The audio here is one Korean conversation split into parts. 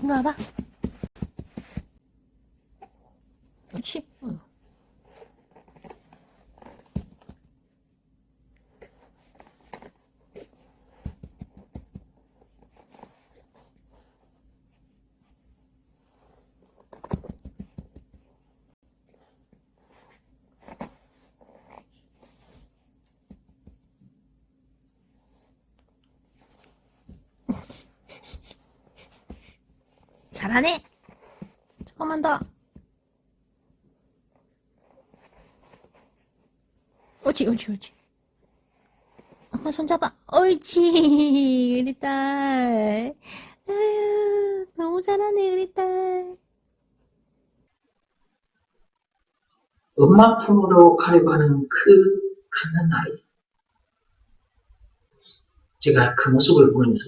일로 와봐. 그렇지. 잘하네. 조금만 더. 옳지, 옳지, 옳지. 엄마 손잡아. 옳지. 우리 딸. 아유, 너무 잘하네, 우리 딸. 엄마 품으로 가려고 하는 그 갓난아이. 제가 그 모습을 보면서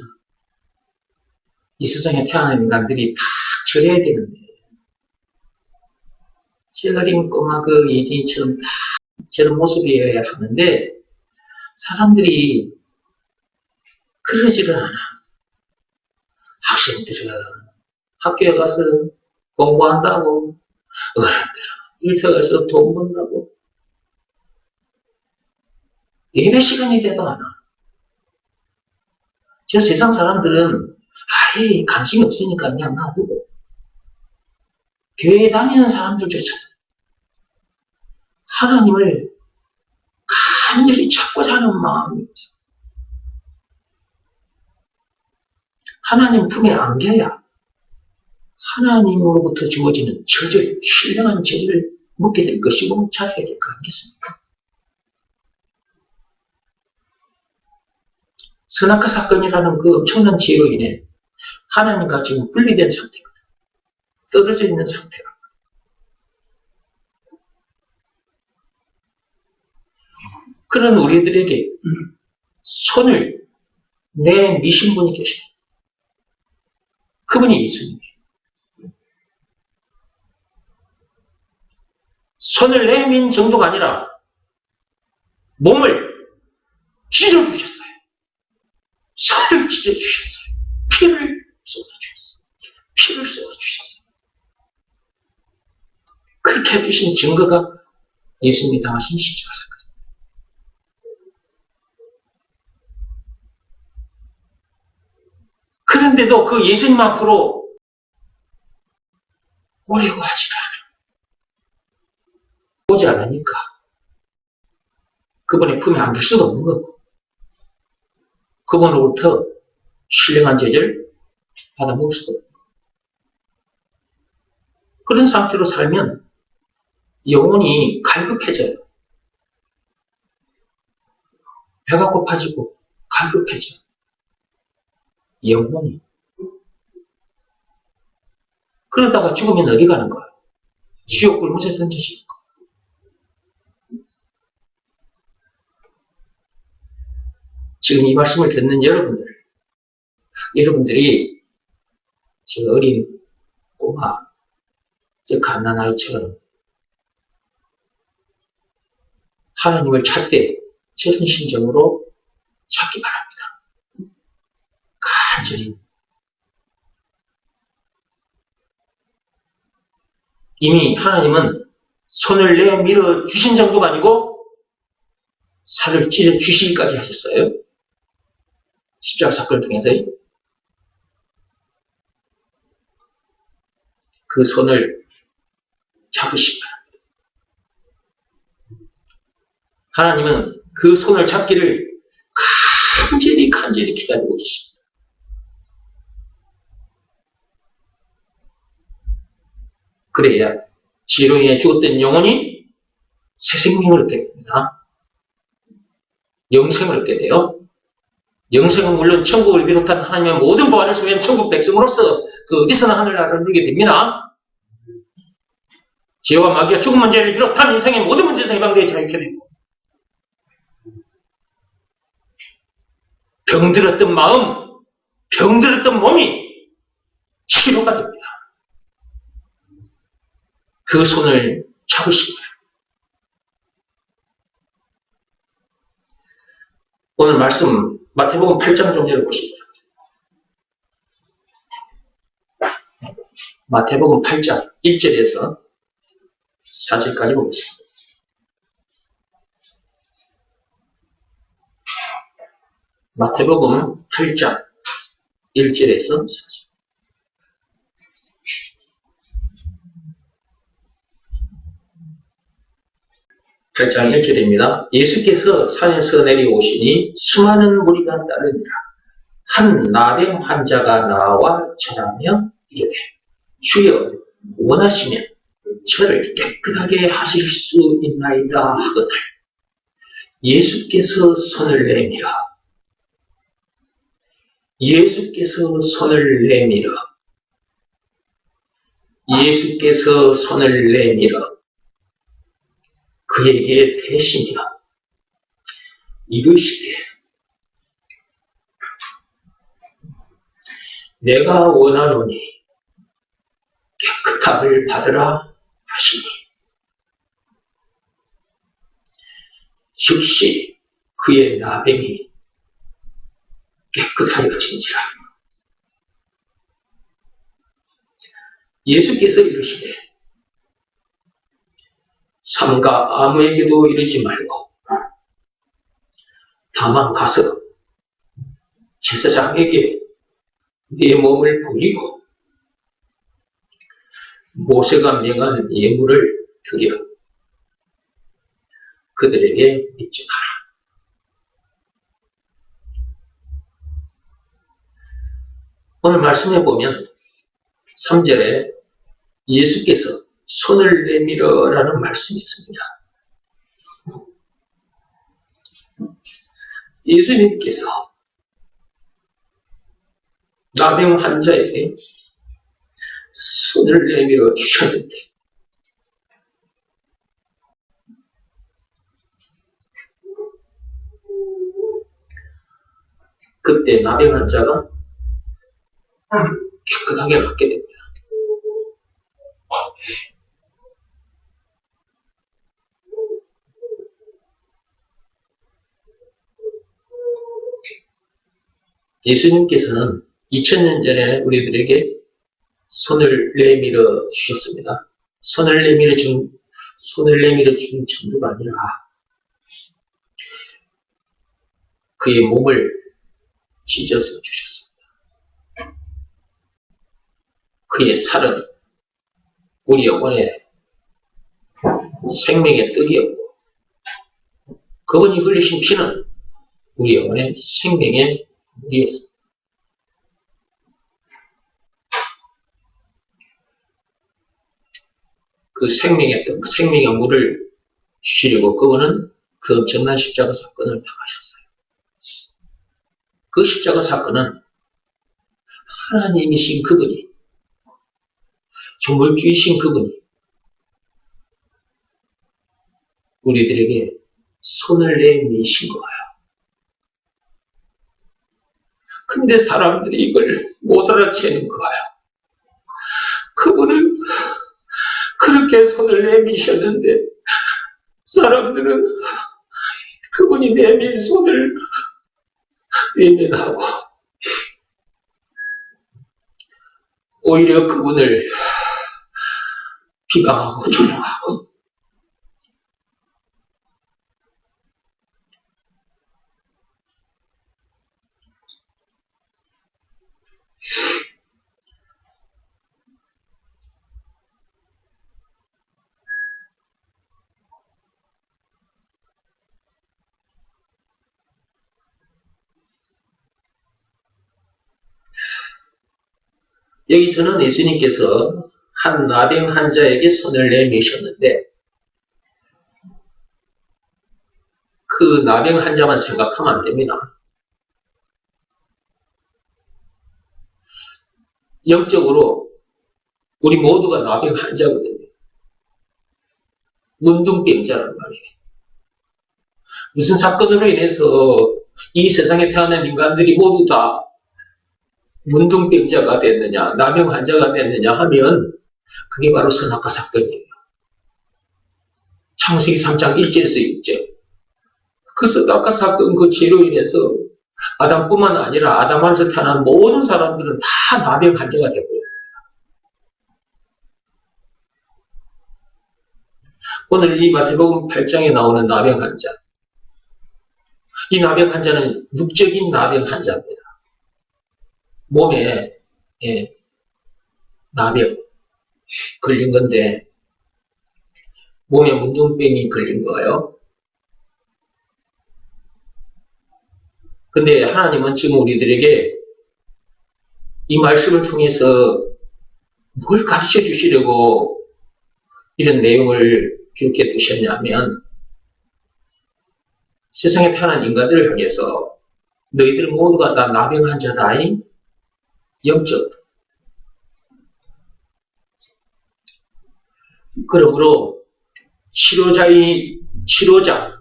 이 세상에 태어난 인간들이 다 저래야 되는데, 셀러린 꼬마 그 예진이처럼 다 저런 모습이어야 하는데, 사람들이 그러지를 않아. 학생들은 학교에 가서 공부한다고, 어른들은 일터 가서 돈 번다고, 예배 시간이 돼도 안 와. 저 세상 사람들은 아예 관심이 없으니까 그냥 놔두고, 교회 다니는 사람들조차도 하나님을 간절히 찾고자 하는 마음이 있어. 하나님 품에 안겨야 하나님으로부터 주어지는 저절, 신령한 저절을 묻게 될 것이고 찾게 될 거 아니겠습니까? 선악과 사건이라는 그 엄청난 죄로 인해 하나님과 지금 분리된 상태거든. 떨어져 있는 상태가. 그런 우리들에게 손을 내미신 분이 계십니다. 그분이 예수님이에요. 손을 내민 정도가 아니라 몸을 찢어주셨어요. 손을 찢어주셨어요. 피를 쏟아주셨어요. 피를 쏟아주셨어요. 그렇게 해주신 증거가 예수님이 당하신 십자가 사건. 그런데도 그 예수님 앞으로 오려고 하지 않아요. 오지 않으니까 그분의 품에 안길 수가 없는 거고, 그분으로부터 신령한 제재를 받아먹을 수도 없고, 그런 상태로 살면 영혼이 갈급해져요. 배가 고파지고 갈급해져. 영혼이. 그러다가 죽으면 어디 가는 거야? 지옥 불못에 던져질 거. 지금 이 말씀을 듣는 여러분들이 지금 어린 꼬마, 저 갓난아이처럼 하나님을 찾되 저런 심정으로 찾기 바랍니다. 간절히. 이미 하나님은 손을 내밀어 주신 정도가 아니고 살을 찢어 주시기까지 하셨어요. 십자가 사건을 통해서 그 손을 잡으시기 바랍니다. 하나님은 그 손을 잡기를 간절히 기다리고 계십니다. 그래야 죄로 인해 죽었던 영혼이 새 생명을 얻게 됩니다. 영생을 얻게 돼요. 영생은 물론 천국을 비롯한 하나님의 모든 보안을 소유한 천국 백성으로서 그 어디서나 하늘나라를 누리게 됩니다. 죄와 마귀와 죽음 문제를 비롯한 인생의 모든 문제에서 해방되어 자유케 되고, 병들었던 마음, 병들었던 몸이 치료가 됩니다. 그 손을 잡으시고, 오늘 말씀 마태복음 8장 좀 열어보십시오. 마태복음 8장 1절에서 4절까지 보겠습니다. 마태복음 8장 1절에서 4절. 팔장 1절입니다. 예수께서 산에서 내려오시니 수많은 무리가 따르니라. 한 나병 환자가 나와 절하며 이르되 주여 원하시면 저를 깨끗하게 하실 수 있나이다 하거늘 예수께서 손을 내밀어 그에게 대시며 이르시되 내가 원하노니 깨끗함을 받으라 하시니 즉시 그의 나병이 깨끗하여진지라. 예수께서 이르시되 삼가 아무에게도 이르지 말고 다만 가서 제사장에게 네 몸을 보이고 모세가 명한 예물을 드려 그들에게 믿지 마라. 오늘 말씀해 보면 3절에 예수께서 손을 내밀어라는 말씀이 있습니다. 예수님께서 나병 환자에게 손을 내밀어 주셨는데 그때 나병 환자가 깨끗하게 낫게 됩니다. 예수님께서는 2000년 전에 우리들에게 손을 내밀어 주셨습니다. 손을 내밀어 준 정도가 아니라 그의 몸을 찢어서 주셨습니다. 그의 살은 우리 영혼의 생명의 떡이었고 그분이 흘리신 피는 우리 영혼의 생명의 물이었습니다. 그 생명의 떡, 생명의 물을 주시려고 그분은 그 엄청난 십자가 사건을 당하셨어요. 그 십자가 사건은 하나님이신 그분이, 조물주이신 그분이 우리들에게 손을 내미신 거예요. 근데 사람들이 이걸 못 알아채는 거예요. 그분은 그렇게 손을 내미셨는데 사람들은 그분이 내민 손을 외면하고 오히려 그분을 비방하고 조롱하고 여기서는 예수님께서 한 나병 환자에게 손을 내미셨는데 그 나병 환자만 생각하면 안 됩니다. 영적으로 우리 모두가 나병 환자거든요. 문둥병자란 말이에요. 무슨 사건으로 인해서 이 세상에 태어난 인간들이 모두 다 문둥병자가 됐느냐, 나병 환자가 됐느냐 하면 그게 바로 선악과 사건이에요. 창세기 3장 1절에서 6절. 그 선악과 사건 그 죄로 인해서 아담뿐만 아니라 아담 안에서 태어난 모든 사람들은 다 나병 환자가 되고요. 오늘 이 마태복음 8장에 나오는 나병 환자. 이 나병 환자는 육적인 나병 환자입니다. 몸에 나병 걸린 건데 몸에 문둥병이 걸린 거예요. 근데 하나님은 지금 우리들에게 이 말씀을 통해서 뭘 가르쳐 주시려고 이런 내용을 이렇게 두셨냐면 세상에 태어난 인간들을 향해서 너희들 모두가 다 나병 환자다이 영적. 그러므로 치료자,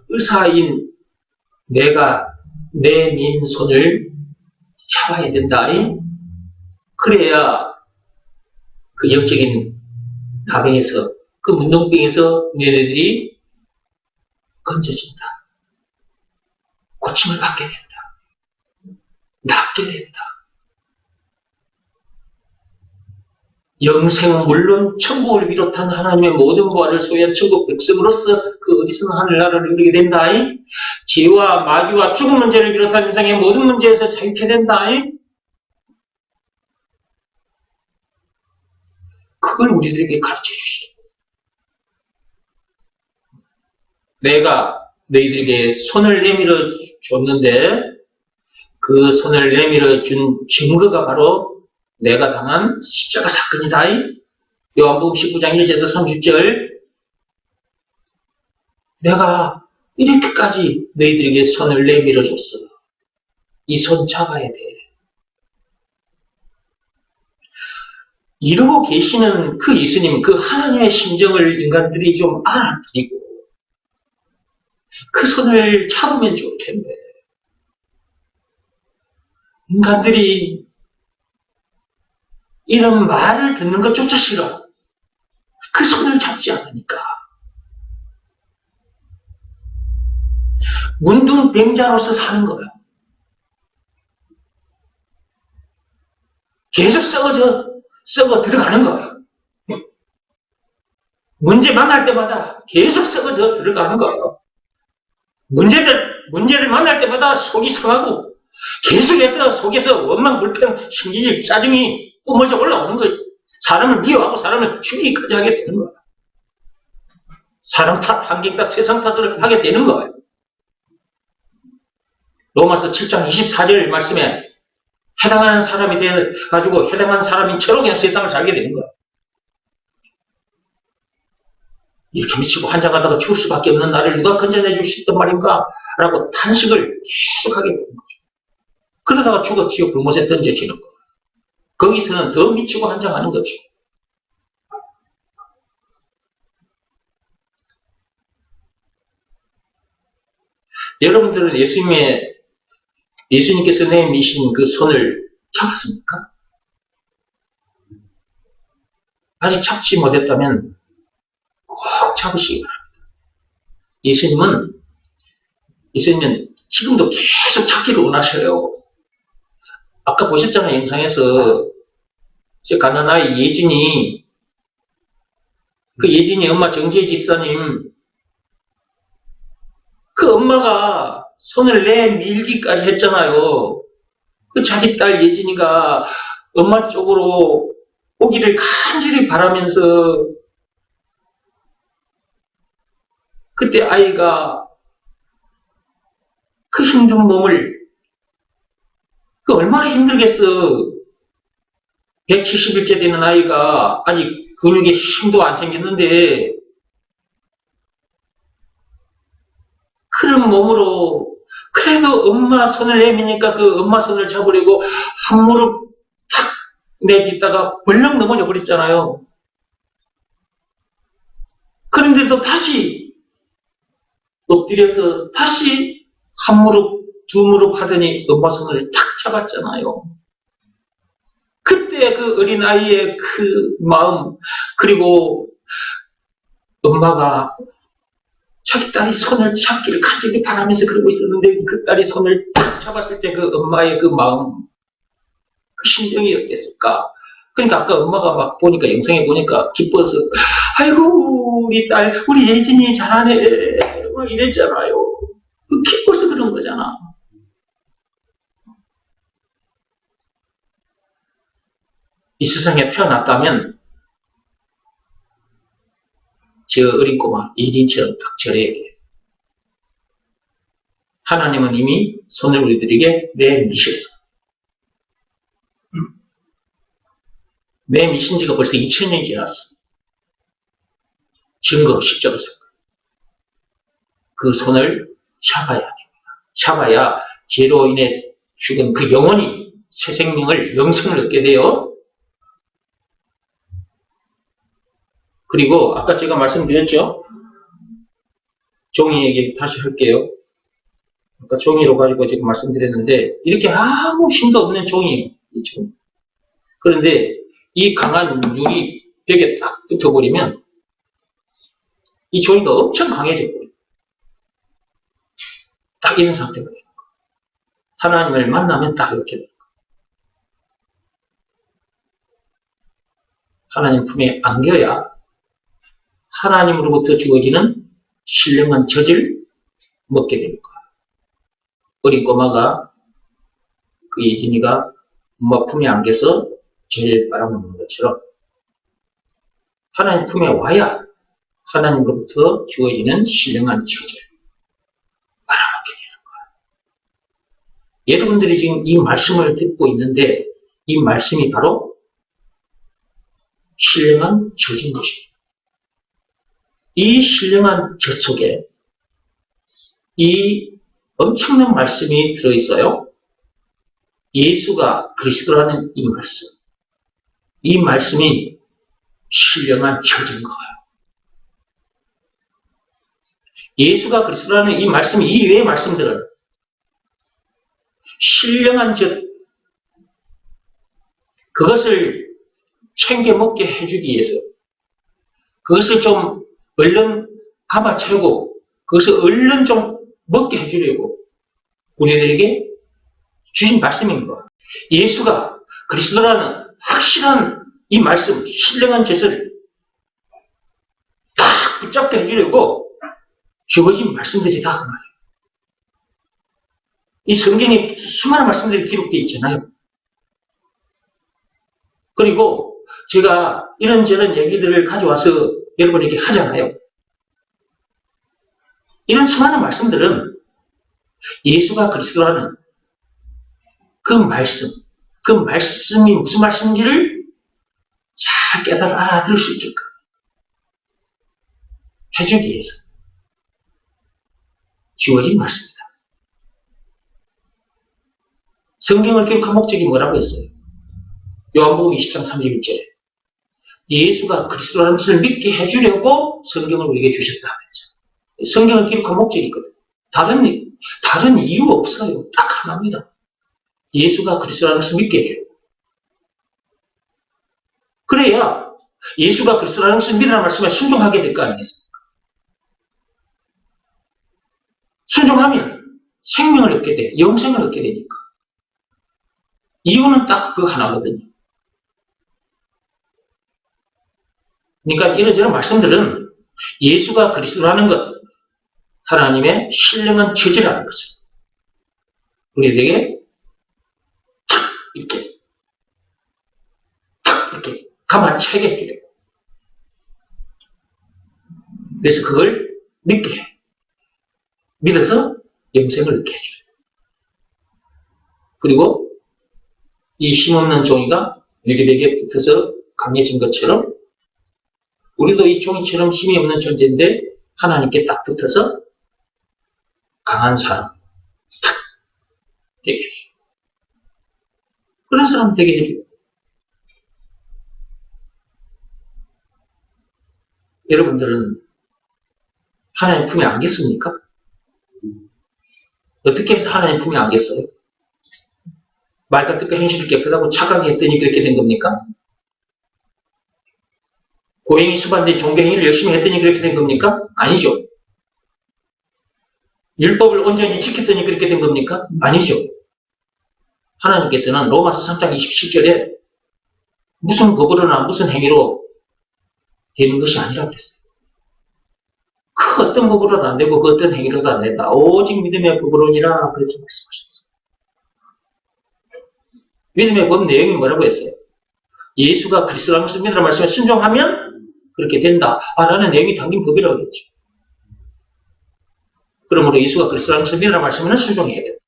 의사인 내가 내 민손을 잡아야 된다. 그래야 그 영적인 나병에서, 그 문둥병에서 너희들이 건져진다. 고침을 받게 된다. 낫게 된다. 영생은 물론 천국을 비롯한 하나님의 모든 부활을 소유한 천국 백성으로서 그 어디서나 하늘나라를 누리게 된다. 죄와 마귀와 죽음 문제를 비롯한 세상의 모든 문제에서 자유케 된다. 그걸 우리들에게 가르쳐 주시죠. 내가 너희들에게 손을 내밀어 줬는데 그 손을 내밀어 준 증거가 바로 내가 당한 십자가 사건이다. 요한복음 19장 1절에서 30절. 내가 이렇게까지 너희들에게 손을 내밀어 줬어. 이 손 잡아야 돼. 이러고 계시는 그 예수님, 그 하나님의 심정을 인간들이 좀 알아들이고 그 손을 잡으면 좋을 텐데 인간들이 이런 말을 듣는 것조차 싫어. 그 손을 잡지 않으니까. 문둥병자로서 사는 거야. 계속 썩어 들어가는 거야. 문제 만날 때마다 계속 썩어져 들어가는 거예요. 문제를 만날 때마다 속이 상하고 계속해서 속에서 원망, 불평, 심기질, 짜증이 뿜어져 올라오는 거예요. 사람을 미워하고 사람을 죽이기까지 하게 되는 거예요. 사람 탓, 환경 탓, 세상 탓을 하게 되는 거예요. 로마서 7장 24절 말씀에 해당하는 사람이 돼가지고 해당하는 사람인 채로 그냥 세상을 살게 되는 거예요. 이렇게 미치고 환장하다가 죽을 수밖에 없는 나를 누가 건져내 줄 수 있단 말인가? 라고 탄식을 계속하게 되는 거죠. 그러다가 죽어 지옥 불못에 던져지는 거예요. 거기서는 더 미치고 환장하는 거죠. 여러분들은 예수님께서 내미신 그 손을 잡았습니까? 아직 잡지 못했다면 꼭 잡으시기 바랍니다. 예수님은 지금도 계속 찾기를 원하셔요. 아까 보셨잖아요, 영상에서. 제 가난아이 예진이, 그 예진이 엄마 정재 집사님, 그 엄마가 손을 내밀기까지 했잖아요. 그 자기 딸 예진이가 엄마 쪽으로 오기를 간절히 바라면서 그때 아이가 그 힘든 몸을 그 얼마나 힘들겠어. 170일째 되는 아이가 아직 근육에 힘도 안 생겼는데 그런 몸으로 그래도 엄마 손을 내미니까 그 엄마 손을 잡으려고 한 무릎 탁 내딛다가 벌렁 넘어져 버렸잖아요. 그런데도 다시 엎드려서 다시 한 무릎, 두 무릎 하더니 엄마 손을 탁 잡았잖아요. 그때 그 어린아이의 그 마음, 그리고 엄마가 자기 딸이 손을 잡기를 간절히 바라면서 그러고 있었는데 그 딸이 손을 딱 잡았을 때 그 엄마의 그 마음, 그 심정이 어땠을까? 그러니까 아까 엄마가 막 보니까, 영상에 보니까 기뻐서, 아이고, 우리 딸, 우리 예진이 잘하네. 막 이랬잖아요. 기뻐서 그런 거잖아. 이 세상에 태어났다면, 저 어린 꼬마 예진처럼 딱 절해야 돼. 하나님은 이미 손을 우리들에게 내미셨어. 내미신 지가 벌써 2000년이 지났어. 증거, 십자가 사건. 그 손을 잡아야 됩니다. 잡아야 죄로 인해 죽은 그 영혼이 새 생명을, 영생을 얻게 돼요. 그리고 아까 제가 말씀드렸죠? 종이 얘기 다시 할게요. 아까 종이로 가지고 지금 말씀드렸는데, 이렇게 아무 힘도 없는 종이에요. 이 종이. 그런데 이 강한 유리 벽에 딱 붙어버리면 이 종이가 엄청 강해져버려요. 딱 이런 상태가 돼요. 하나님을 만나면 딱 이렇게 돼요. 하나님 품에 안겨야 하나님으로부터 주어지는 신령한 젖을 먹게 됩니다. 어린 꼬마가, 그 예진이가 엄마 품에 안겨서 젖을 빨아먹는 것처럼 하나님 품에 와야 하나님으로부터 주어지는 신령한 젖을 빨아먹게 되는 거예요. 여러분들이 지금 이 말씀을 듣고 있는데 이 말씀이 바로 신령한 젖인 것입니다. 이 신령한 젖 속에 이 엄청난 말씀이 들어있어요. 예수가 그리스도라는 이 말씀. 이 말씀이 신령한 젖인 거예요. 예수가 그리스도라는 이 말씀 이외의 말씀들은 신령한 젖, 그것을 챙겨 먹게 해주기 위해서, 그것을 좀 얼른 감아채고, 그것을 얼른 좀 먹게 해주려고 우리들에게 주신 말씀인 거예요. 예수가 그리스도라는 확실한 이 말씀, 신령한 젖을 딱 붙잡게 해주려고 주어진 말씀들이다 그 말이에요. 이 성경에 수많은 말씀들이 기록되어 있잖아요. 그리고 제가 이런저런 얘기들을 가져와서 여러분에게 하잖아요. 이런 수많은 말씀들은 예수가 그리스도라는 그 말씀, 그 말씀이 무슨 말씀인지를 잘 깨달아 알아들을 수 있게끔 해주기 위해서 주어진 말씀입니다. 성경을 기록한 목적이 뭐라고 했어요? 요한복음 20장 31절에 예수가 그리스도라는 것을 믿게 해주려고 성경을 우리에게 주셨다 했죠. 성경을 기록한 목적이 있거든요. 다른 이유가 없어요. 딱 하나입니다. 예수가 그리스도라는 것을 믿게 해줘요. 그래야 예수가 그리스도라는 것을 믿으라는 말씀에 순종하게 될 거 아니겠습니까? 순종하면 생명을 얻게 돼, 영생을 얻게 되니까. 이유는 딱 그 하나거든요. 그러니까 이런저런 말씀들은 예수가 그리스도라는 것, 하나님의 신령한 처지라는 것을 우리에게 탁 이렇게 감아채게 해주게 되고, 그래서 그걸 믿게 해. 믿어서 영생을 얻게 해줘요. 그리고 이 힘없는 종이가 유리벽에 붙어서 강해진 것처럼 우리도 이 종이처럼 힘이 없는 존재인데 하나님께 딱 붙어서 강한 사람 딱 되게 해줘요. 그런 사람 되게 해줘요. 여러분들은 하나님 품에 안겠습니까? 어떻게 해서 하나님 품에 안겠어요? 말 같은 거 행실을 깨끗하고 착하게 했더니 그렇게 된 겁니까? 고행이 수반된 종교행위를 열심히 했더니 그렇게 된 겁니까? 아니죠. 율법을 온전히 지켰더니 그렇게 된 겁니까? 아니죠. 하나님께서는 로마서 3장 27절에 무슨 법으로나 무슨 행위로 되는 것이 아니라 그랬어요. 그 어떤 법으로도 안 되고 그 어떤 행위로도 안 된다. 오직 믿음의 법으로니라 그렇게 말씀하셨어요. 믿음의 법 내용이 뭐라고 했어요? 예수가 그리스도라는 것을 믿으라 말씀에 순종하면 그렇게 된다. 라는 내용이 담긴 법이라고 했죠. 그러므로 예수가 그리스도라는 것을 믿으라 말씀에는 순종해야 된다.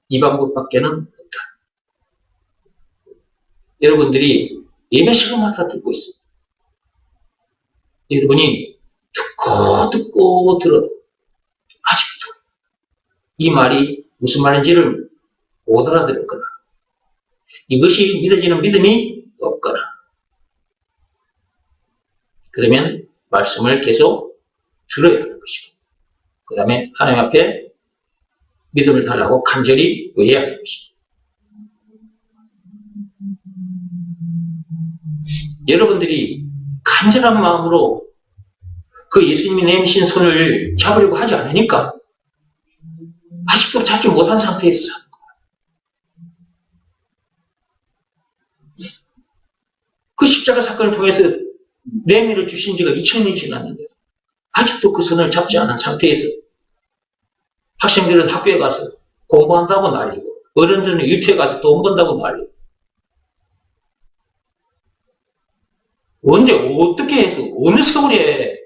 이 방법밖에는 없다. 여러분들이 예배 시간마다 듣고 있습니다. 여러분이 듣고 들어도 아직도 이 말이 무슨 말인지를 못 알아들었거나 이것이 믿어지는 믿음이 없거나 그러면 말씀을 계속 들어야 하는 것이고 그 다음에 하나님 앞에 믿음을 달라고 간절히 의해야 하는 것입니다. 여러분들이 간절한 마음으로 그 예수님이 내미신 손을 잡으려고 하지 않으니까 아직도 잡지 못한 상태에서 사는 거예요. 그 십자가 사건을 통해서 내밀어 주신 지가 2000년이 지났는데 아직도 그 손을 잡지 않은 상태에서 학생들은 학교에 가서 공부한다고 난리고 어른들은 일터에 가서 돈 번다고 난리고 언제 어떻게 해서 어느 세월에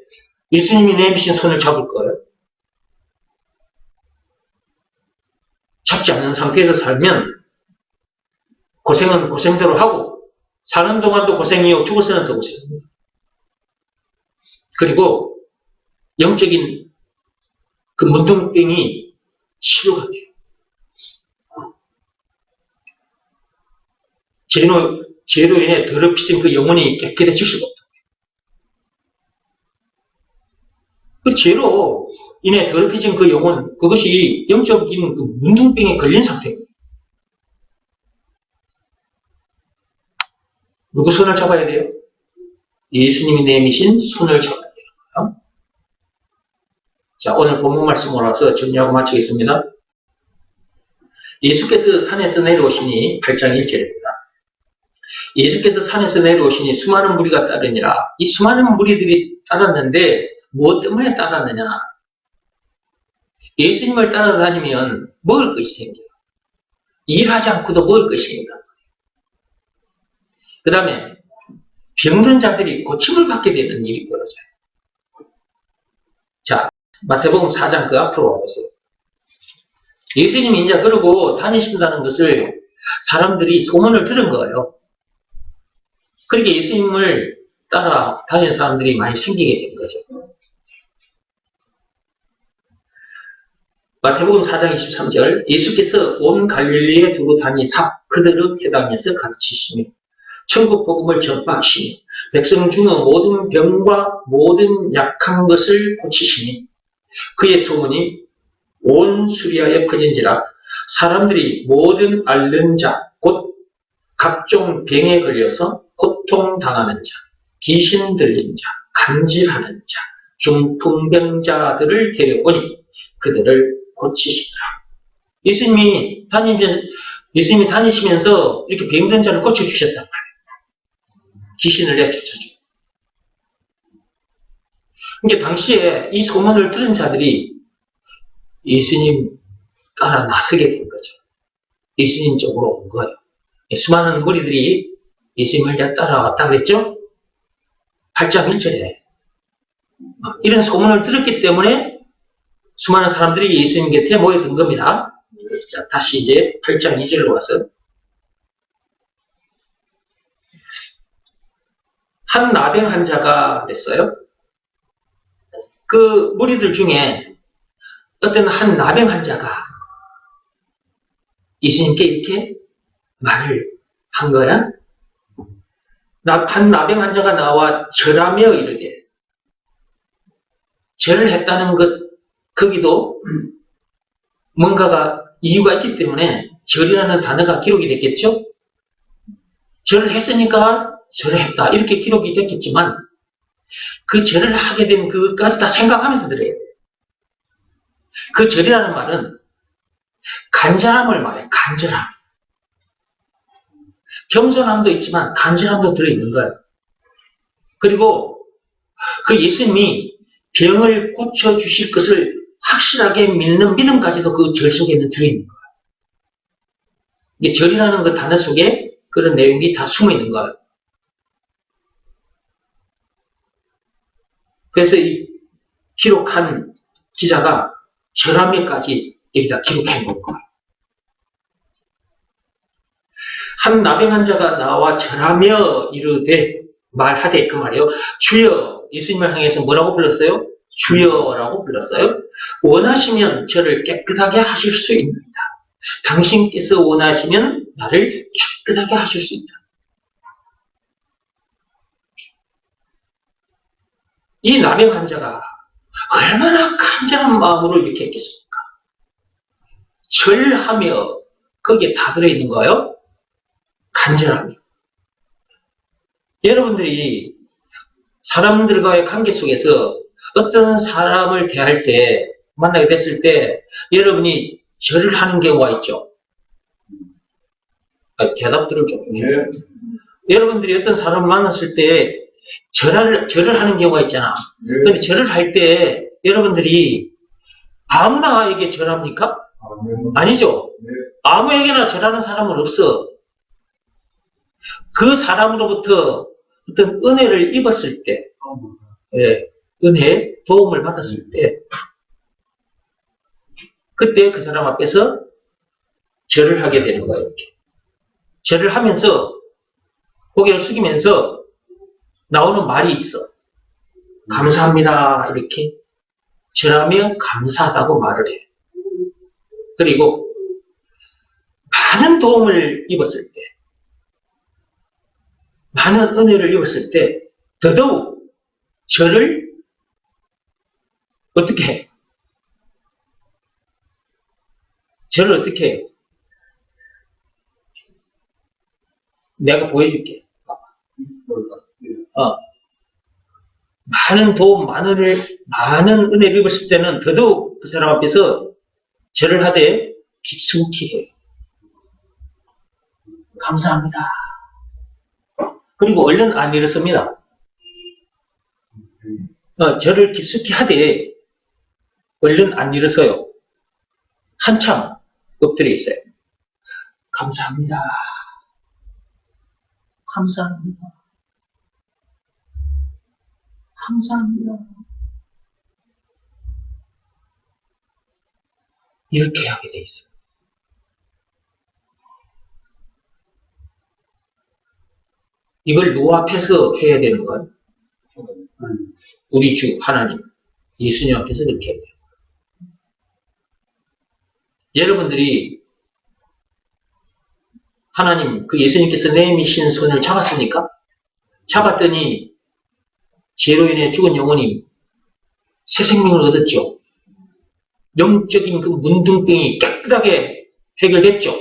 예수님이 내미신 손을 잡을 거예요? 잡지 않는 상태에서 살면 고생은 고생대로 하고 사는 동안도 고생이요 죽어서는 더 고생입니다. 그리고 영적인 그 문둥병이 치료가 돼요. 죄로 인해 더럽혀진 그 영혼이 깨끗해질 수가 없다. 그 죄로 인해 더럽혀진 그 영혼, 그것이 영적인 그 문둥병에 걸린 상태입니다. 누구 손을 잡아야 돼요? 예수님이 내미신 손을 잡아야 돼요. 자, 오늘 본문 말씀으로 와서 정리하고 마치겠습니다. 예수께서 산에서 내려오시니 8장 1절입니다. 예수께서 산에서 내려오시니 수많은 무리가 따르니라. 이 수많은 무리들이 따랐는데 무엇 때문에 따랐느냐? 예수님을 따라다니면 먹을 것이 생겨요. 일하지 않고도 먹을 것입니다. 그 다음에 병든 자들이 고침을 받게 되는 일이 벌어져요. 자, 마태복음 4장 그 앞으로 와보세요. 예수님이 이제 그러고 다니신다는 것을 사람들이 소문을 들은 거예요. 그렇게 예수님을 따라 다니는 사람들이 많이 생기게 된 거죠. 마태복음 4장 23절 예수께서 온 갈릴리에 두고 다니 그들의 회당에서 가르치시니 천국 복음을 전파하시니 백성 중의 모든 병과 모든 약한 것을 고치시니 그의 소문이 온 수리아에 퍼진지라 사람들이 모든 앓는 자 곧 각종 병에 걸려서 고통당하는 자, 귀신 들린 자, 간질하는 자, 중풍병자들을 데려오니 그들을 고치시더라. 예수님이 다니시면서 이렇게 병든 자를 고쳐주셨단 말이에요. 귀신을 내쫓아줘. 그러니까 당시에 이 소문을 들은 자들이 예수님 따라 나서게 된 거죠. 예수님 쪽으로 온 거예요. 수많은 무리들이 예수님을 따라왔다 그랬죠? 8장 1절에 이런 소문을 들었기 때문에 수많은 사람들이 예수님 곁에 모여든 겁니다. 자, 다시 이제 8장 2절로 와서 한 나병 환자가 됐어요. 그 무리들 중에 어떤 한 나병 환자가 예수님께 이렇게 말을 한 거야. 한 나병 환자가 나와 절하며 이르되 절을 했다는 것 거기도 뭔가가 이유가 있기 때문에 절이라는 단어가 기록이 됐겠죠. 절을 했으니까 절을 했다 이렇게 기록이 됐겠지만 그 절을 하게 된 그것까지 다 생각하면서 들어요. 그 절이라는 말은 간절함을 말해. 간절함. 겸손함도 있지만 간절함도 들어있는 거예요. 그리고 그 예수님이 병을 고쳐주실 것을 확실하게 믿는 믿음까지도 그 절 속에는 들어있는 거예요. 이게 절이라는 그 단어 속에 그런 내용이 다 숨어있는 거예요. 그래서 이 기록한 기자가 절하며까지 여기다 기록해 놓은 거예요. 한 나병 환자가 나와 절하며 이르되 말하되 그 말이요. 주여, 예수님을 향해서 뭐라고 불렀어요? 주여라고 불렀어요. 원하시면 저를 깨끗하게 하실 수 있습니다. 당신께서 원하시면 나를 깨끗하게 하실 수 있다. 이 나병 환자가 얼마나 간절한 마음으로 이렇게 했겠습니까? 절하며 거기에 다 들어있는 거예요. 간절하며. 여러분들이 사람들과의 관계 속에서 어떤 사람을 대할 때, 만나게 됐을 때 여러분이 절을 하는 경우가 있죠. 대답들을 좀 해요. 여러분들이 어떤 사람을 만났을 때 절을 하는 경우가 있잖아. 그런데 절을 할 때 여러분들이 아무나에게 절합니까? 아니죠. 아무에게나 절하는 사람은 없어. 그 사람으로부터 어떤 은혜를 입었을 때, 은혜, 도움을 받았을 때, 그때 그 사람 앞에서 절을 하게 되는 거예요. 이렇게. 절을 하면서 고개를 숙이면서 나오는 말이 있어. 감사합니다. 이렇게 절하며 감사하다고 말을 해. 그리고 많은 도움을 입었을 때, 많은 은혜를 입었을 때 더더욱 절을 어떻게 해? 절을 어떻게 해요? 내가 보여줄게. 많은 도움, 많은 은혜를 입었을 때는 더더욱 그 사람 앞에서 절을 하되 깊숙이 해요. 감사합니다. 그리고 얼른 안 일어섭니다. 절을 깊숙이 하되 얼른 안 일어서요. 한참 엎드려 있어요. 감사합니다. 감사합니다. 감사합니다. 이렇게 하게 돼 있어요. 이걸 누구 앞에서 해야 되는 거예요? 우리 주 하나님, 예수님 앞에서 그렇게 해야 돼요. 여러분들이 하나님, 그 예수님께서 내미신 손을 잡았습니까? 잡았더니 죄로 인해 죽은 영혼이 새 생명을 얻었죠. 영적인 그 문둥병이 깨끗하게 해결됐죠.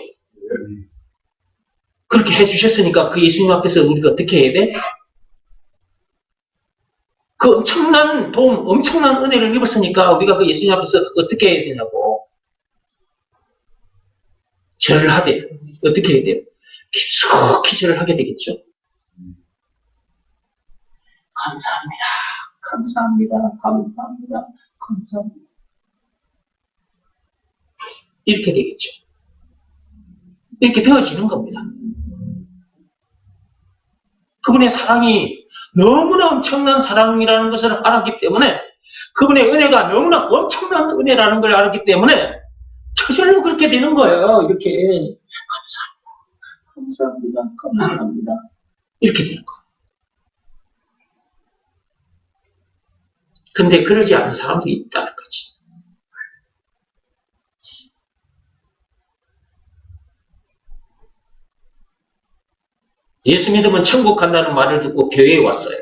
그렇게 해주셨으니까 그 예수님 앞에서 우리가 어떻게 해야 돼? 그 엄청난 도움, 엄청난 은혜를 입었으니까 우리가 그 예수님 앞에서 어떻게 해야 되냐고. 절을 하되 어떻게 해야 돼요? 깊숙이 절을 하게 되겠죠. 감사합니다. 감사합니다. 감사합니다. 감사합니다. 이렇게 되겠죠. 이렇게 되어지는 겁니다. 그분의 사랑이 너무나 엄청난 사랑이라는 것을 알았기 때문에, 그분의 은혜가 너무나 엄청난 은혜라는 걸 알았기 때문에 저절로 그렇게 되는 거예요. 이렇게 감사합니다. 감사합니다. 감사합니다. 이렇게 되는 거예요. 근데 그러지 않은 사람도 있다는 거지. 예수 믿으면 천국 간다는 말을 듣고 교회에 왔어요.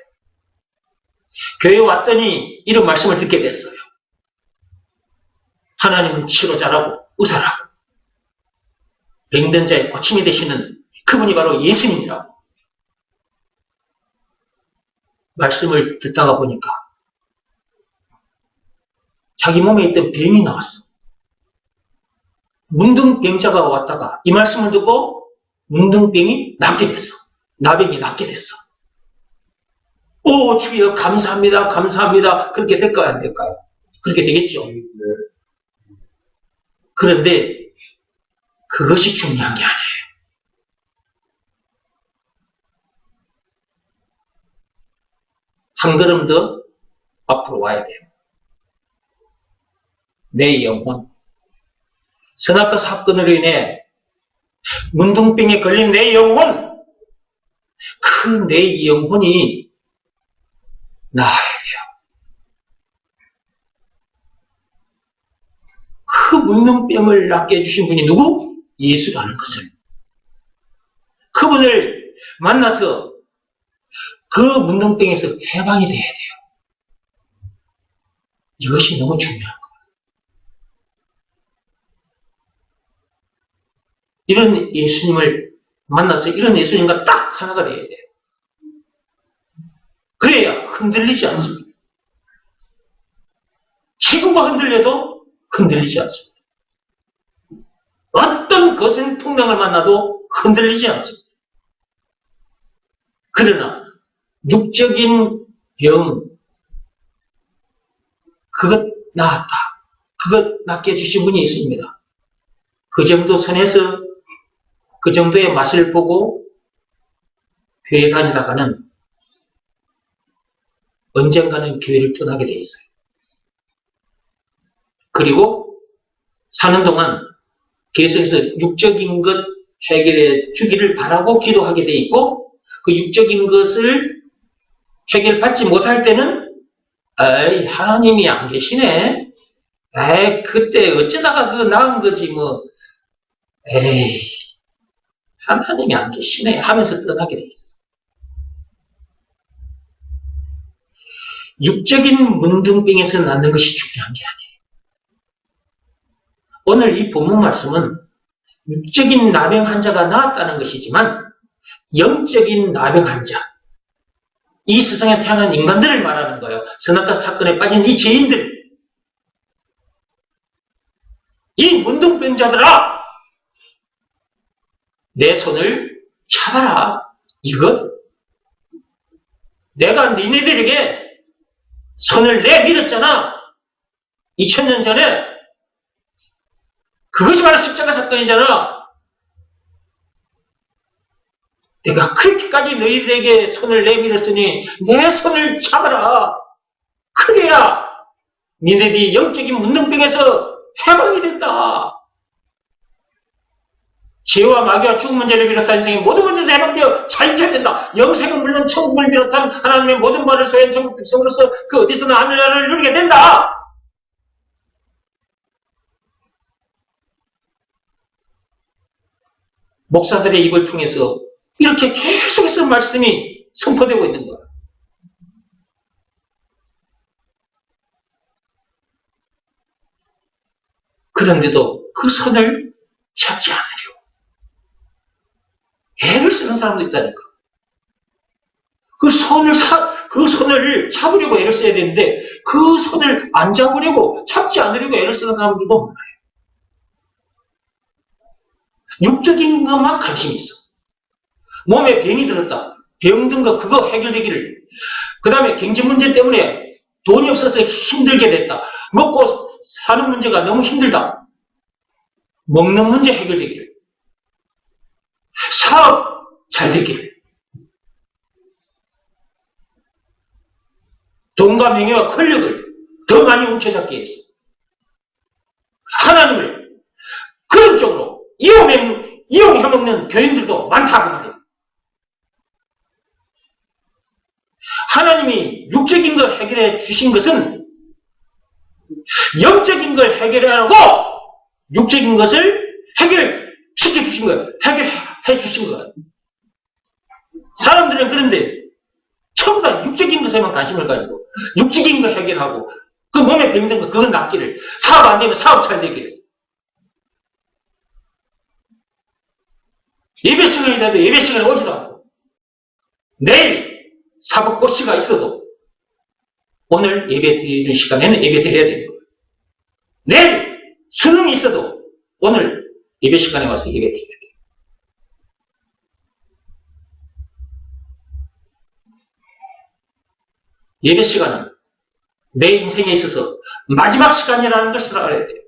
교회에 왔더니 이런 말씀을 듣게 됐어요. 하나님은 치료자라고 의사라고 병든 자의 고침이 되시는 그분이 바로 예수님이라고 말씀을 듣다가 보니까 자기 몸에 있던 병이 나왔어. 문둥병자가 왔다가 이 말씀을 듣고 문둥병이 낫게 됐어. 나병이 낫게 됐어. 오, 주여, 감사합니다. 감사합니다. 그렇게 될까요? 안 될까요? 그렇게 되겠죠. 그런데 그것이 중요한 게 아니에요. 한 걸음 더 앞으로 와야 돼요. 내 영혼. 선악과 사건으로 인해 문둥병에 걸린 내 영혼, 그 내 영혼이 나아야 돼요. 그 문둥병을 낫게 해주신 분이 누구? 예수라는 것을. 그분을 만나서 그 문둥병에서 해방이 돼야 돼요. 이것이 너무 중요한 거예요. 이런 예수님을 만나서 이런 예수님과 딱 하나가 돼야 돼요. 그래야 흔들리지 않습니다. 지구가 흔들려도 흔들리지 않습니다. 어떤 거센 풍랑을 만나도 흔들리지 않습니다. 그러나 육적인 병, 그것 나았다. 그것 낫게 해주신 분이 있습니다. 그 정도 선에서 그 정도의 맛을 보고 교회 다니다가는 언젠가는 교회를 떠나게 돼 있어요. 그리고 사는 동안 계속해서 육적인 것 해결해 주기를 바라고 기도하게 돼 있고, 그 육적인 것을 해결받지 못할 때는 에이, 하나님이 안 계시네. 에이, 그때 어쩌다가 그거 나은 거지 뭐. 에이, 하나님이 안 계시네 하면서 떠나게 돼 있어. 육적인 문둥병에서 낫는 것이 중요한 게 아니에요. 오늘 이 본문 말씀은 육적인 나병 환자가 나았다는 것이지만 영적인 나병 환자, 이 세상에 태어난 인간들을 말하는 거예요. 선악과 사건에 빠진 이 죄인들, 이 문둥병자들아, 내 손을 잡아라. 이것 내가 니네들에게 손을 내밀었잖아. 2000년 전에. 그것이 바로 십자가 사건이잖아. 내가 그렇게까지 너희들에게 손을 내밀었으니 내 손을 잡아라. 그래야 니네들이 영적인 문둥병에서 해방이 된다. 죄와 마귀와 죽은 문제를 비롯한 인생의 모든 문제에서 해방되어 자유케 된다. 영생은 물론 천국을 비롯한 하나님의 모든 말을 소유한 천국 백성으로서 그 어디서나 하늘나라를 누리게 된다. 목사들의 입을 통해서 이렇게 계속해서 말씀이 선포되고 있는 거야. 그런데도 그 선을 잡지 않으려고 애를 쓰는 사람도 있다니까. 그 손을 잡으려고 애를 써야 되는데 그 손을 안 잡으려고, 잡지 않으려고 애를 쓰는 사람들도 많아요. 육적인 것만 관심이 있어. 몸에 병이 들었다. 병든 거 그거 해결되기를. 그 다음에 경제 문제 때문에 돈이 없어서 힘들게 됐다. 먹고 사는 문제가 너무 힘들다. 먹는 문제 해결되기를. 사업 잘 되기를. 돈과 명예와 권력을 더 많이 움켜잡기 위해서 하나님을 그런 쪽으로 이용해먹는 교인들도 많다고 말해요. 하나님이 육적인 걸 해결해 주신 것은 영적인 걸 해결하라고 육적인 것을 해결시켜 주신 거예요. 해결해 주신 거예요. 사람들은 그런데 전부 다 육적인 것에만 관심을 가지고 육적인 걸 해결하고 그 몸에 병든 거 그건 낫기를, 사업 안 되면 사업 잘 되기를, 예배 시간이 돼도 예배 시간에 오지도 않고, 내일 사법고시가 있어도 오늘 예배 드리는 시간에는 예배 드려야 되는 거예요. 내일 수능이 있어도 오늘 예배 시간에 와서 예배 드려야 돼요. 예배 시간은 내 인생에 있어서 마지막 시간이라는 것을 알아야 돼요.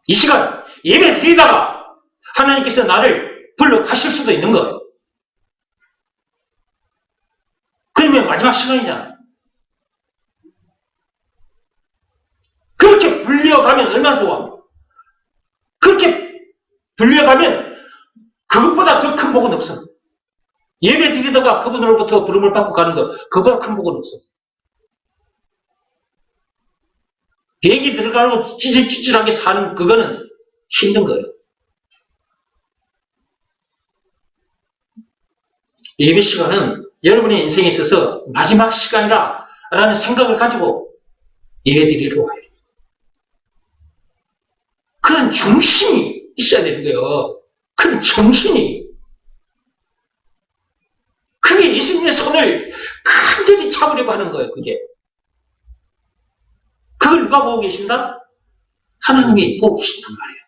이 시간 예배 드리다가 하나님께서 나를 불러 가실 수도 있는 거예요. 그러면 마지막 시간이잖아. 그렇게 불려가면 얼마나 좋아. 그렇게 불려가면 그것보다 더 큰 복은 없어. 예배 드리다가 그분으로부터 부름을 받고 가는 것, 그보다 큰 복은 없어. 비행기 들어가고 찌질찌질하게 사는 그거는 힘든 거예요. 예배 시간은 여러분의 인생에 있어서 마지막 시간이다 라는 생각을 가지고 예배 드리러 와요. 그런 정신이 있어야 되는 거예요. 그런 정신이. 그게 예수님의 손을 간절히 잡으려고 하는 거예요, 그게. 그걸 누가 보고 계신다? 하나님이 보고 계신단 말이에요.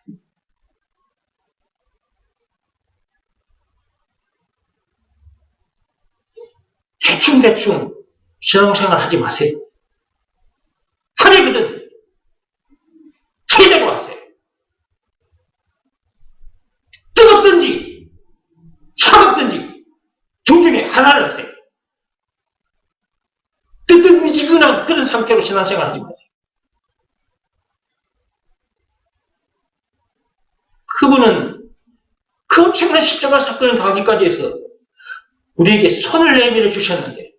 대충대충 신앙생활 하지 마세요. 하나거든 제대로 하세요. 뜨겁든지 차갑든지 둘 중에 하나를 하세요. 뜨뜻미지근한 그런 상태로 신앙생활 하지 마세요. 그분은 그 엄청난 십자가 사건을 당하기까지 해서 우리에게 손을 내밀어 주셨는데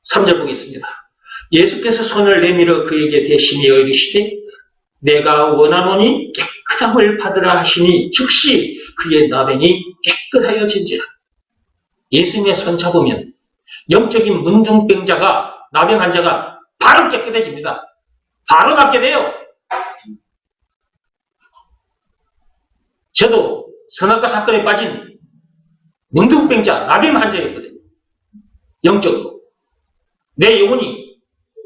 삼 절 보겠습니다. 예수께서 손을 내밀어 그에게 대신하여 이르시되 내가 원하노니 깨끗함을 받으라 하시니 즉시 그의 나병이 깨끗하여진지라. 예수님의 손 잡으면 영적인 문둥병자가 나병 환자가 바로 깨끗해집니다. 바로 낫게 돼요. 저도 선악과 사건에 빠진 문둥병자 나병 환자였거든요. 영적으로. 내 영혼이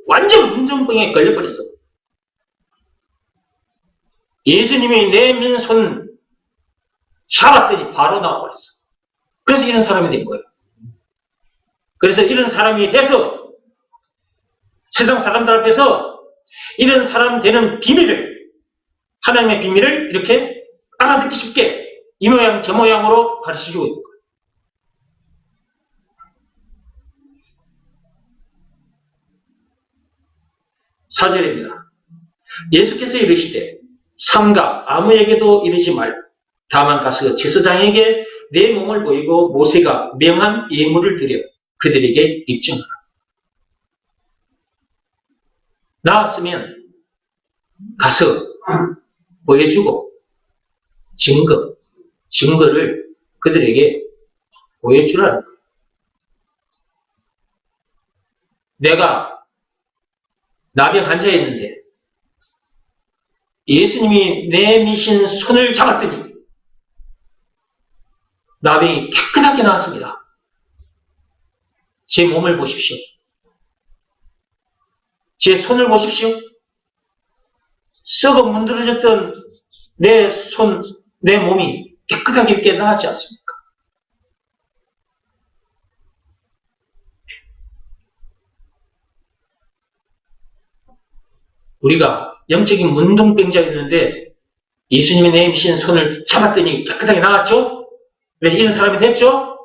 완전 문둥병에 걸려버렸어. 예수님이 내민 손 잡았더니 바로 나와버렸어. 그래서 이런 사람이 된 거예요. 그래서 이런 사람이 돼서 세상 사람들 앞에서 이런 사람 되는 비밀을, 하나님의 비밀을 이렇게 알아듣기 쉽게 이 모양 저 모양으로 가르쳐주고 있는 거예요. 사절입니다. 예수께서 이르시되 삼가 아무에게도 이르지 말. 다만 가서 제사장에게 내 몸을 보이고 모세가 명한 예물을 드려 그들에게 입증하라. 나왔으면 가서 보여주고 증거를 그들에게 보여주라는 거예요. 내가 나병 환자였는데 예수님이 내미신 손을 잡았더니 나병이 깨끗하게 나왔습니다. 제 몸을 보십시오. 제 손을 보십시오. 썩어 문드러졌던 내 손, 내 몸이 깨끗하게 이렇게 나았지 않습니까? 우리가 영적인 문둥병자였는데 예수님이 내미신 손을 잡았더니 깨끗하게 나왔죠? 왜 이런 사람이 됐죠?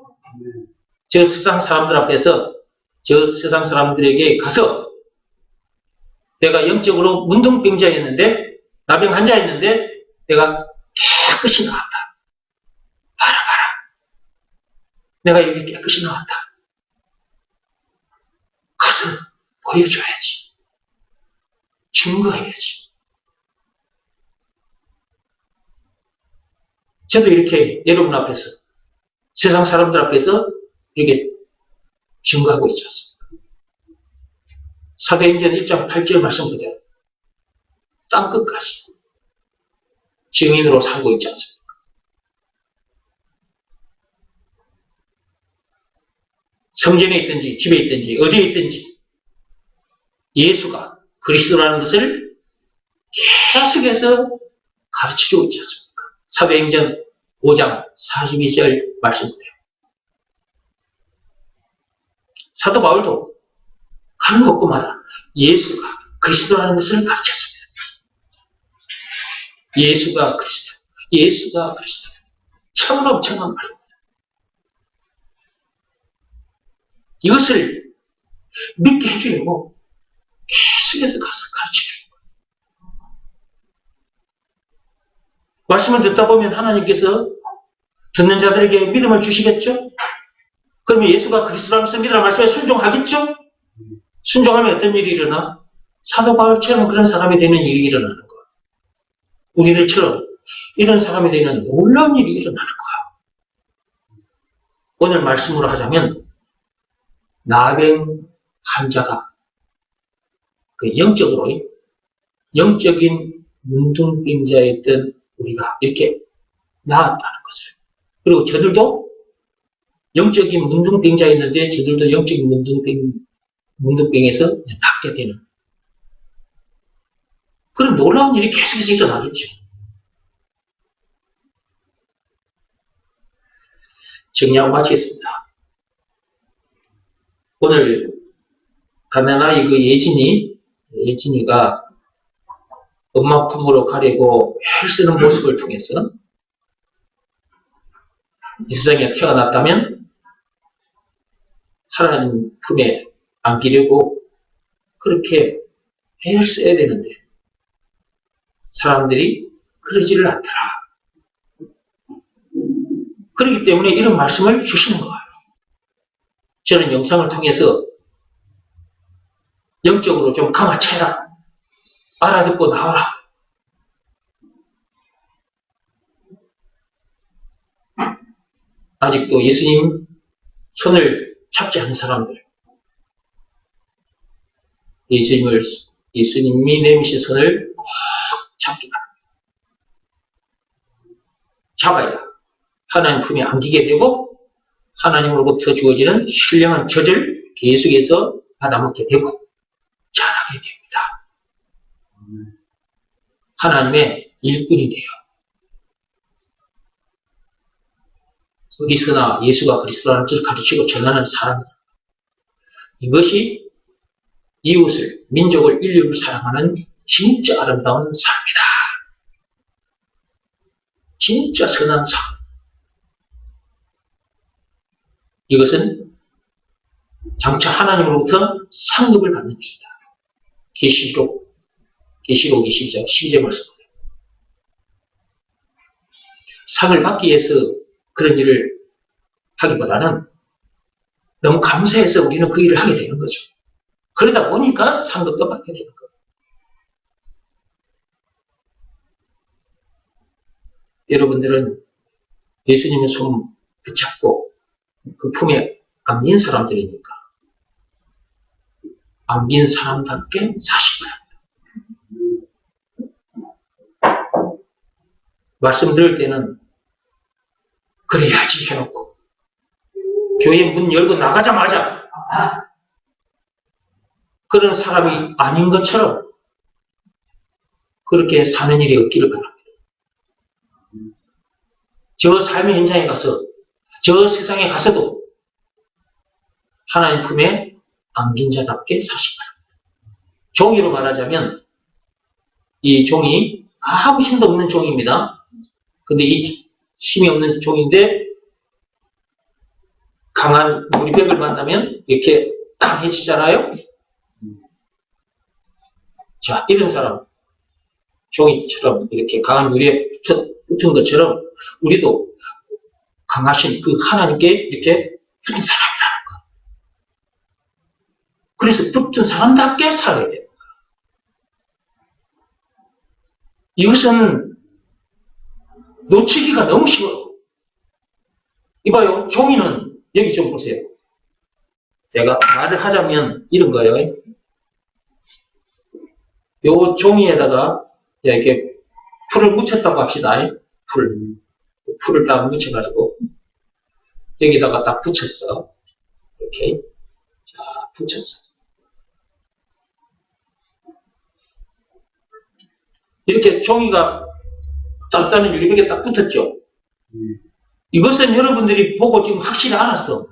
저 세상 사람들 앞에서 저 세상 사람들에게 가서 내가 영적으로 문둥병자였는데 나병 환자였는데 내가 깨끗이 나왔다. 봐라. 내가 여기 깨끗이 나왔다. 가서 보여줘야지. 증거해야지. 저도 이렇게 여러분 앞에서 세상 사람들 앞에서 이렇게 증거하고 있지 않습니까? 사도행전 1장 8절 말씀 그대로 땅끝까지 증인으로 살고 있지 않습니까? 성전에 있든지 집에 있든지 어디에 있든지 예수가 그리스도라는 것을 계속해서 가르쳐주고 있지 않습니까? 사도행전 5장 42절 말씀인데요. 사도 바울도 가는 곳곳마다 예수가 그리스도라는 것을 가르쳤습니다. 예수가 그리스도, 예수가 그리스도. 참으로 엄청난 말입니다. 이것을 믿게 해주려고 계속해서 가서 가르쳐주는 거예요. 말씀을 듣다 보면 하나님께서 듣는 자들에게 믿음을 주시겠죠? 그러면 예수가 그리스도라는 것을 믿으라는 말씀에 순종하겠죠? 순종하면 어떤 일이 일어나? 사도 바울처럼 그런 사람이 되는 일이 일어나는 거예요. 우리들처럼 이런 사람이 되는 놀라운 일이 일어나는 거예요. 오늘 말씀으로 하자면 나병 환자가 그 영적인 문둥병자였던 우리가 이렇게 나았다는 것을. 그리고 저들도 영적인 문둥병자였는데 저들도 영적인 문둥병에서 낫게 되는 그런 놀라운 일이 계속해서 일어나겠죠. 정리하고 마치겠습니다. 오늘 가난아이 그 예진이가 엄마 품으로 가려고 애를 쓰는 모습을 통해서 이 세상에 태어났다면 하나님 품에 안기려고 그렇게 애를 써야 되는데 사람들이 그러지를 않더라. 그렇기 때문에 이런 말씀을 주시는 거예요. 저는 영상을 통해서 영적으로 좀 강화체라. 알아듣고 나오라. 아직도 예수님 손을 잡지 않은 사람들, 예수님이 내미신 손을 꼭 잡기 바랍니다. 잡아야 하나님 품에 안기게 되고 하나님으로부터 주어지는 신령한 젖을 계속해서 받아먹게 되고 자라게 됩니다. 하나님의 일꾼이 돼요. 어디서나 예수가 그리스도라는 것을 가르치고 전하는 사람. 이것이 이웃을, 민족을, 인류를 사랑하는 진짜 아름다운 삶이다. 진짜 선한 삶. 이것은 장차 하나님으로부터 상급을 받는 것이다. 계시록 20장 12절 말씀입니다. 상을 받기 위해서 그런 일을 하기보다는 너무 감사해서 우리는 그 일을 하게 되는 거죠. 그러다 보니까 상급도 받게 되는 거예요. 여러분들은 예수님의 손 붙잡고 그 품에 안긴 사람들이니까 안긴 사람답게 사시기 바랍니다. 말씀 들을 때는 그래야지 해놓고 교회 문 열고 나가자마자 그런 사람이 아닌 것처럼 그렇게 사는 일이 없기를 바랍니다. 저 삶의 현장에 가서 저 세상에 가서도 하나님 품에 안긴 자답게 사시기 바랍니다. 종이로 말하자면 이 종이 아무 힘도 없는 종입니다. 근데 이 힘이 없는 종인데 강한 무리벽을 만나면 이렇게 강해지잖아요. 자, 이런 사람 종이처럼 이렇게 강한 유리에 붙은 것처럼 우리도 강하신 그 하나님께 이렇게 붙은 사람이라는 거. 그래서 붙은 사람답게 살아야 됩니다. 이것은 놓치기가 너무 쉬워요. 이봐요. 종이는 여기 좀 보세요. 내가 말을 하자면 이런 거예요. 요 종이에다가 이렇게 풀을 묻혔다고 합시다. 풀을 딱 묻혀가지고 여기다가 딱 붙였어. 이렇게 자 붙였어. 이렇게 종이가 단단한 유리벽에 딱 붙었죠. 이것은 여러분들이 보고 지금 확실히 알았어.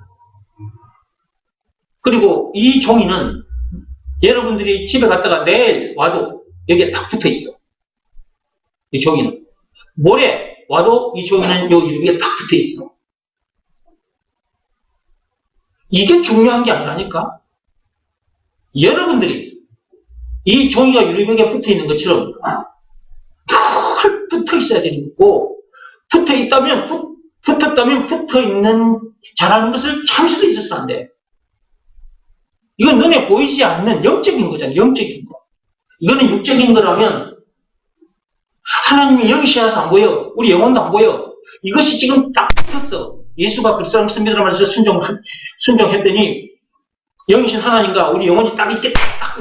그리고 이 종이는 여러분들이 집에 갔다가 내일 와도 여기에 딱 붙어 있어. 이 종이는. 모레 와도 이 종이는 요 유리벽에 딱 붙어 있어. 이게 중요한 게 아니라니까? 여러분들이 이 종이가 유리벽에 붙어 있는 것처럼 늘 붙어 있어야 되는 거고, 붙었다면 붙어 있는, 잘하는 것을 참수도 있어서 안 돼. 이건 눈에 보이지 않는 영적인 거잖아, 영적인 거. 이거는 육적인 거라면, 하나님이 영시하서 안 보여. 우리 영혼도 안 보여. 이것이 지금 딱 붙었어. 예수가 그리스도를 믿으라 말해서 순종했더니, 영이신 하나님과 우리 영혼이 딱 이렇게 딱,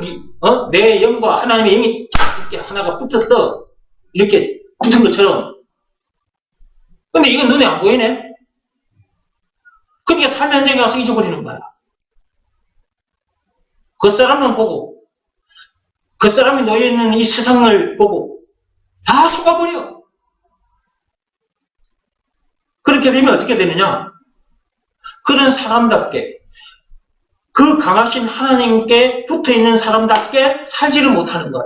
내 영과 하나님의 영이 딱 이렇게 하나가 붙었어. 이렇게 붙은 것처럼. 근데 이건 눈에 안 보이네? 그러니까 삶의 현장에 와서 잊어버리는 거야. 그 사람만 보고, 그 사람이 놓여있는 이 세상을 보고, 다 속아버려. 그렇게 되면 어떻게 되느냐? 그런 사람답게, 그 강하신 하나님께 붙어있는 사람답게 살지를 못하는 거야.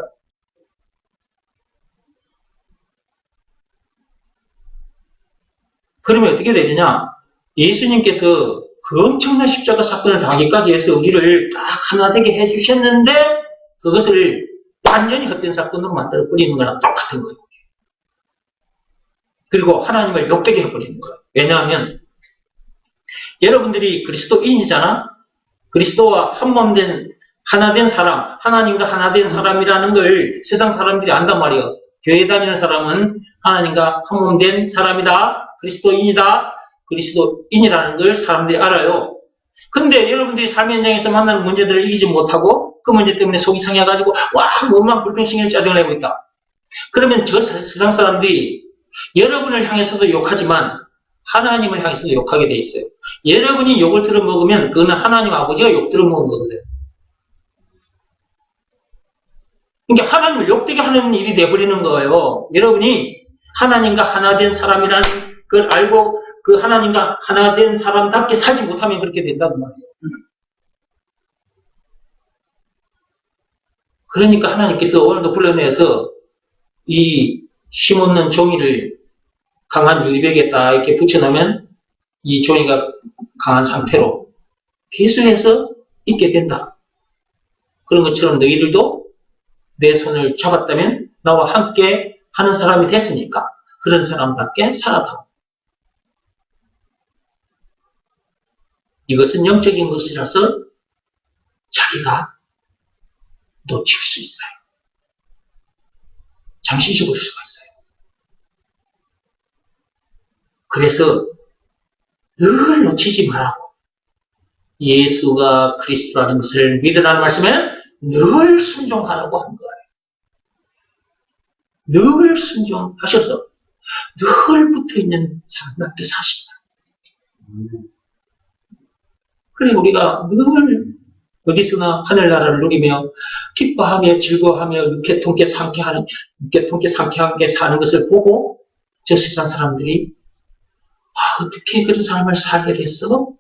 그러면 어떻게 되느냐? 예수님께서 그 엄청난 십자가 사건을 당하기까지 해서 우리를 딱 하나 되게 해주셨는데, 그것을 완전히 헛된 사건으로 만들어 버리는 거랑 똑같은 거예요. 그리고 하나님을 욕되게 해버리는 거예요. 왜냐하면 여러분들이 그리스도인이잖아. 그리스도와 한몸된 하나 된 사람, 하나님과 하나 된 사람이라는 걸 세상 사람들이 안단 말이에요. 교회 다니는 사람은 하나님과 한몸된 사람이다, 그리스도인이다, 그리스도인이라는 걸 사람들이 알아요. 근데 여러분들이 삶의 현장에서 만나는 문제들을 이기지 못하고 그 문제 때문에 속이 상해가지고 몸만 불평싱을 짜증을 내고 있다. 그러면 저 세상 사람들이 여러분을 향해서도 욕하지만 하나님을 향해서도 욕하게 돼 있어요. 여러분이 욕을 들어먹으면 그거는 하나님 아버지가 욕 들어먹은 거거든. 그러니까 하나님을 욕되게 하는 일이 돼버리는 거예요. 여러분이 하나님과 하나 된 사람이라는 걸 알고 그 하나님과 하나 된 사람답게 살지 못하면 그렇게 된다는 말이에요. 그러니까 하나님께서 오늘도 불러내서 이 힘없는 종이를 강한 유리벽에 딱 이렇게 붙여놓으면 이 종이가 강한 상태로 계속해서 있게 된다. 그런 것처럼 너희들도 내 손을 잡았다면 나와 함께 하는 사람이 됐으니까 그런 사람답게 살아다. 이것은 영적인 것이라서 자기가 놓칠 수 있어요. 잠시 잊어볼 수가 있어요. 그래서 늘 놓치지 말라고. 예수가 그리스도라는 것을 믿으라는 말씀에 늘 순종하라고 한 거예요. 늘 순종하셔서 늘 붙어있는 사람답게 사십니다. 그래 우리가 늘 어디서나 하늘나라를 누리며 기뻐하며 즐거워하며 육회통쾌 상쾌하게 사는 것을 보고 저 세상 사람들이 어떻게 그런 삶을 살게 됐어?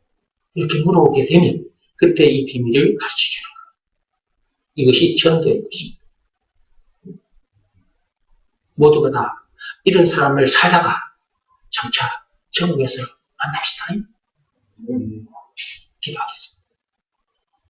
이렇게 물어보게 되면 그때 이 비밀을 가르쳐주는 거예요. 이것이 전도의 것입니다. 모두가 다 이런 사람을 살다가 점차 천국에서 만납시다. 기도하겠습니다.